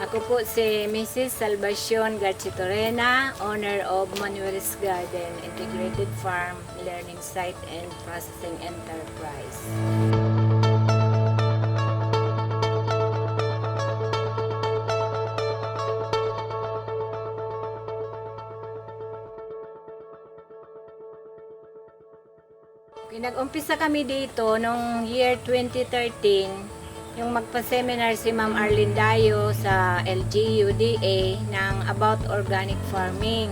Ako po si Mrs. Salvacion Garchitorena, owner of Manuel's Garden, Integrated Farm, Learning Site and Processing Enterprise. Nag-umpisa kami dito noong year 2013, yung magpa-seminar si Ma'am Arlene Dayo sa LGUDA ng about organic farming.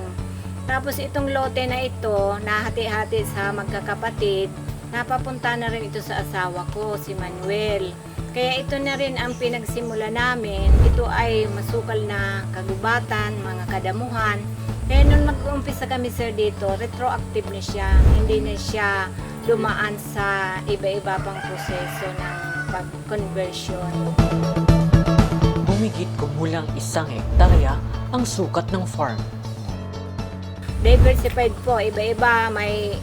Tapos itong lote na ito, nahati-hati sa magkakapatid, napapunta na rin ito sa asawa ko, si Manuel. Kaya ito na rin ang pinagsimula namin. Ito ay masukal na kagubatan, mga kadamuhan. Kaya nung mag-umpisa kami sir dito, retroactive na siya. Hindi na siya dumaan sa iba-iba pang proseso ng pag-conversion. Humigit kumulang 1 hektarya ang sukat ng farm. Diversified po, iba-iba. May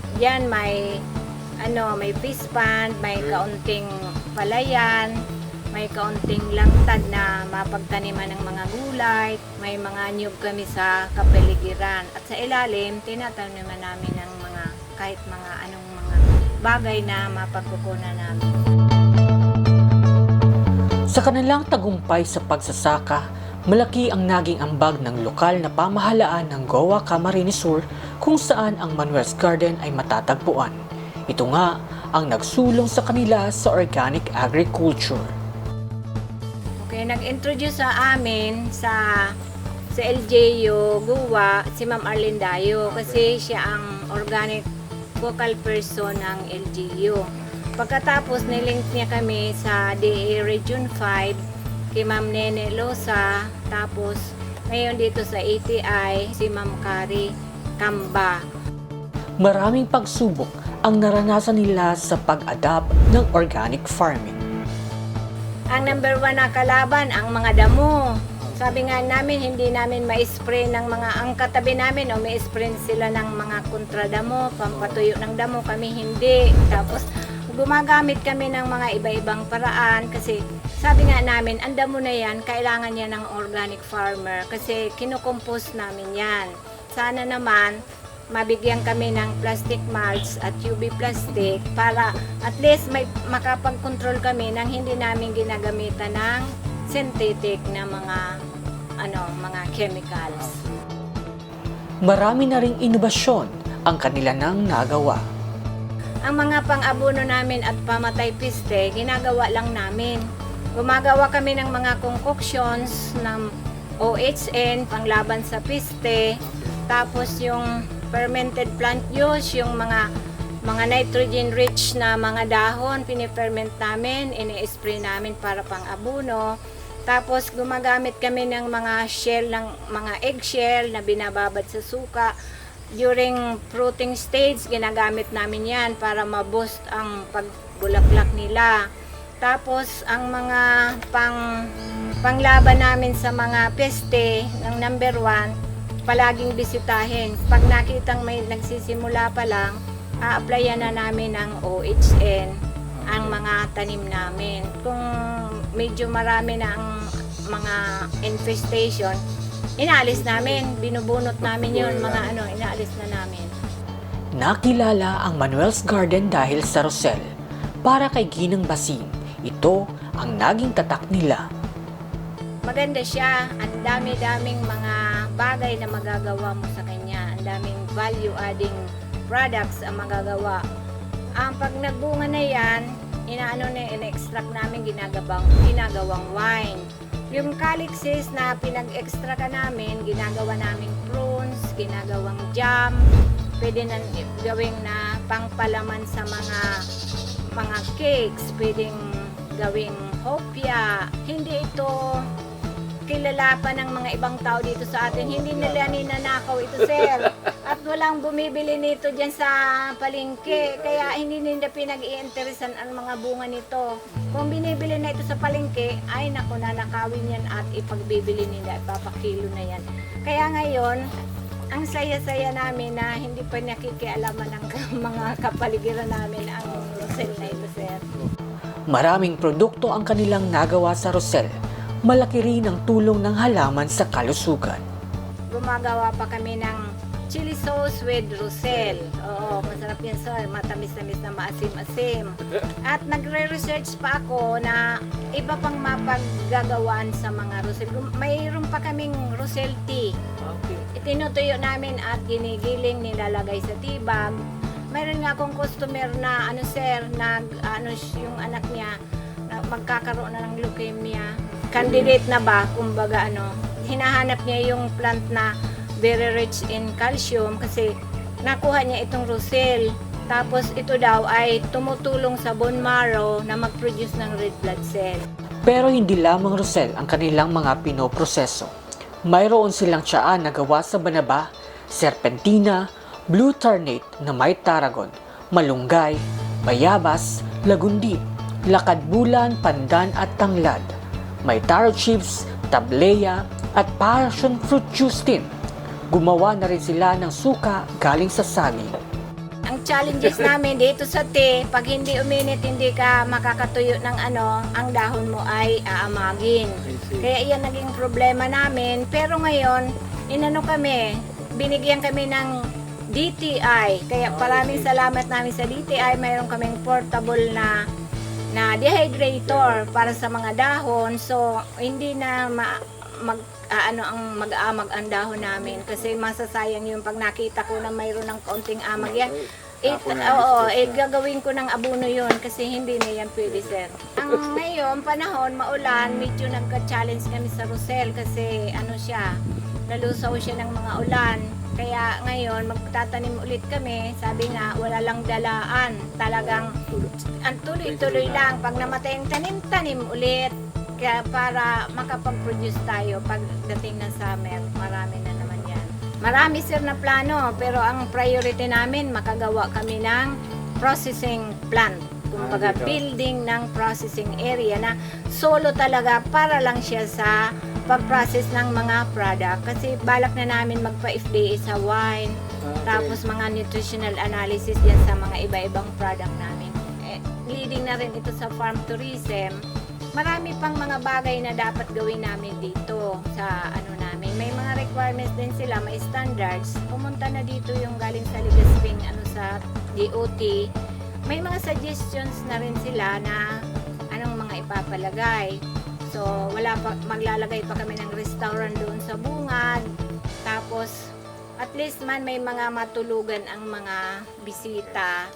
fish pond, may kaunting palayan, may kaunting langtad na mapagtaniman ng mga gulay, may mga niyog kami sa kapaligiran. At sa ilalim, tinataniman namin ng kahit mga bagay na mapagkukunan namin. Sa kanilang tagumpay sa pagsasaka, malaki ang naging ambag ng lokal na pamahalaan ng Goa Camarines Sur kung saan ang Manuel's Garden ay matatagpuan. Ito nga ang nagsulong sa kanila sa organic agriculture. Okay, nag-introduce sa amin sa LGU Goa si Ma'am Arlene Dayo kasi siya ang organic focal person ng LGU. Pagkatapos nilink niya kami sa DA Region 5 kay Ma'am Nene Losa, tapos ngayon dito sa ATI si Ma'am Kari Kamba. Maraming pagsubok ang naranasan nila sa pag-adapt ng organic farming. Ang number 1 na kalaban, ang mga damo. Sabi nga namin, hindi namin ma-spray ng ang katabi namin o ma-spray sila ng mga kontradamo, pampatuyo ng damo, kami hindi. Tapos gumagamit kami ng mga iba-ibang paraan kasi sabi nga namin, ang damo na yan, kailangan niya ng organic farmer kasi kinukompose namin yan. Sana naman, mabigyan kami ng plastic mulch at UV plastic para at least may makapag-control kami nang hindi namin ginagamitan ng synthetic na mga chemicals. Marami na ring inobasyon ang kanila nang nagawa. Ang mga pang-abono namin at pamatay piste, ginagawa lang namin. Gumagawa kami ng mga concoctions ng OHN, panglaban sa piste, tapos yung fermented plant juice, yung mga nitrogen rich na mga dahon, piniferment namin, ini-spray namin para pang-abono. Tapos gumagamit kami ng mga shell, ng mga eggshell na binababad sa suka. During fruiting stage, ginagamit namin yan para ma-boost ang pagbulaklak nila. Tapos ang mga panglaban namin sa mga peste ng number 1, palaging bisitahin. Pag nakitang may nagsisimula pa lang, a-applyan na namin ng OHN ang mga tanim namin. Kung medyo marami na ang mga infestation, inaalis namin, binubunot namin yun, inaalis na namin. Nakilala ang Manuel's Garden dahil sa Rosel. Para kay Ginang Basing, ito ang naging tatak nila. Maganda siya, ang dami-daming mga bagay na magagawa mo sa kanya, ang daming value-adding products ang magagawa. Ang pag nagbunga na yan, in-extract namin, ginagawang wine. Yung calyxes na pinag-extract namin, ginagawa namin prunes, ginagawang jam, pwede na gawing na pangpalaman sa mga cakes, pwedeng gawing hopya. Hindi ito kilala pa ng mga ibang tao dito sa atin. Hindi nila ninanakaw ito, sir. At walang bumibili nito dyan sa palengke. Kaya hindi nila pinag-iinteresan ang mga bunga nito. Kung binibili na ito sa palengke, ay naku, nanakawin yan at ipagbibili nila, ipapakilo na yan. Kaya ngayon, ang saya-saya namin na hindi pa nakikialaman ng mga kapaligiran namin ang Rosel na ito, sir. Maraming produkto ang kanilang nagawa sa Rosel. malaki rin ang tulong ng halaman sa kalusugan. Gumagawa pa kami ng chili sauce with rosel. Oo, masarap yan sir. Matamis-tamis na maasim-asim. At nagre-research pa ako na iba pang mapaggagawaan sa mga rosel. Mayroon pa kaming rosel tea. Itinutuyo namin at ginigiling, nilalagay sa tibag. Mayroon nga akong customer na sir, yung anak niya na magkakaroon na ng leukemia. Candidate na ba, kumbaga hinahanap niya yung plant na very rich in calcium kasi nakuha niya itong rosel. Tapos ito daw ay tumutulong sa bone marrow na mag-produce ng red blood cell. Pero hindi lamang rosel ang kanilang mga pinoproseso. Mayroon silang tiyaan na gawa sa banaba, serpentina, blue ternate na may tarragon, malunggay, bayabas, lagundi, lakad-bulan, pandan at tanglad. May taro chips, tableya at passion fruit juice din. Gumawa na rin sila ng suka galing sa saging. Ang challenges namin dito sa tea, pag hindi uminit, hindi ka makakatuyo ng ang dahon mo ay aamagin. Kaya iyan naging problema namin. Pero ngayon, binigyan kami ng DTI. Kaya maraming salamat namin sa DTI. Mayroon kaming portable na dehydrator para sa mga dahon. So, hindi na mag-amag ang dahon namin kasi masasayang yung pag nakita ko na mayroon ng kaunting amag yan. Gagawin ko ng abono yun kasi hindi na yan pwede sir. Ang ngayon panahon maulan, medyo nagka-challenge kami sa rosel kasi nalusaw siya ng mga ulan. Kaya ngayon magtatanim ulit kami, sabi nga wala lang dalaan, talagang ang tuloy-tuloy lang. Pag namatay ang tanim ulit. Kaya para makapag-produce tayo pagdating ng summer, marami na naman yan. Marami sir na plano, pero ang priority namin, makagawa kami ng processing plant. Kumbaga, building ng processing area na solo talaga para lang siya sa pag-process ng mga product. Kasi balak na namin magpa-FDA sa wine, tapos mga nutritional analysis yan sa mga iba-ibang product namin. Leading na rin ito sa farm tourism. Marami pang mga bagay na dapat gawin namin dito sa namin. May mga requirements din sila, may standards. Pumunta na dito yung galing sa Legazping sa DOT. May mga suggestions na rin sila na anong mga ipapalagay. So, maglalagay pa kami ng restaurant doon sa bungad. Tapos, at least man may mga matulugan ang mga bisita.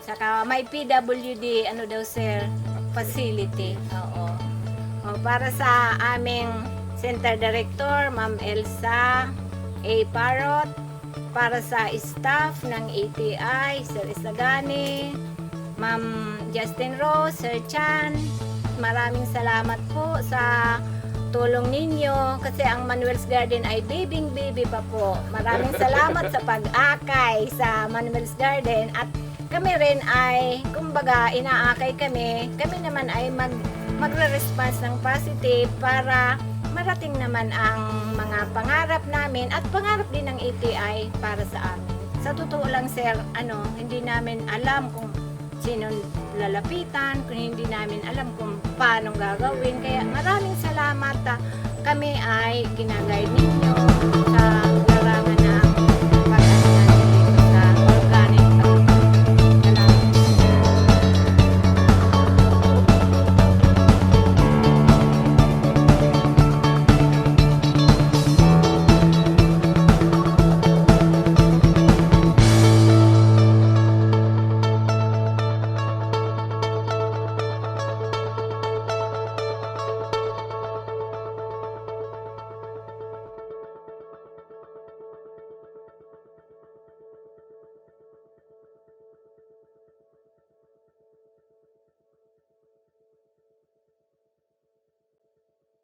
Saka may PWD, sir, facility. Oo. Para sa aming Center Director, Ma'am Elsa A. Parrot, para sa staff ng ATI, Sir Isagani, Ma'am Justin Rose, Sir Chan, maraming salamat po sa tulong ninyo kasi ang Manuel's Garden ay baby pa po. Maraming salamat sa pag-akay sa Manuel's Garden at kami rin ay, kumbaga, inaakay kami naman ay magre-response ng positive para marating naman ang mga pangarap namin at pangarap din ng ATI para sa amin. Sa totoo lang sir, hindi namin alam kung sino lalapitan, kung hindi namin alam kung paano gagawin. Kaya maraming salamat kami ay ginaguide ninyo sa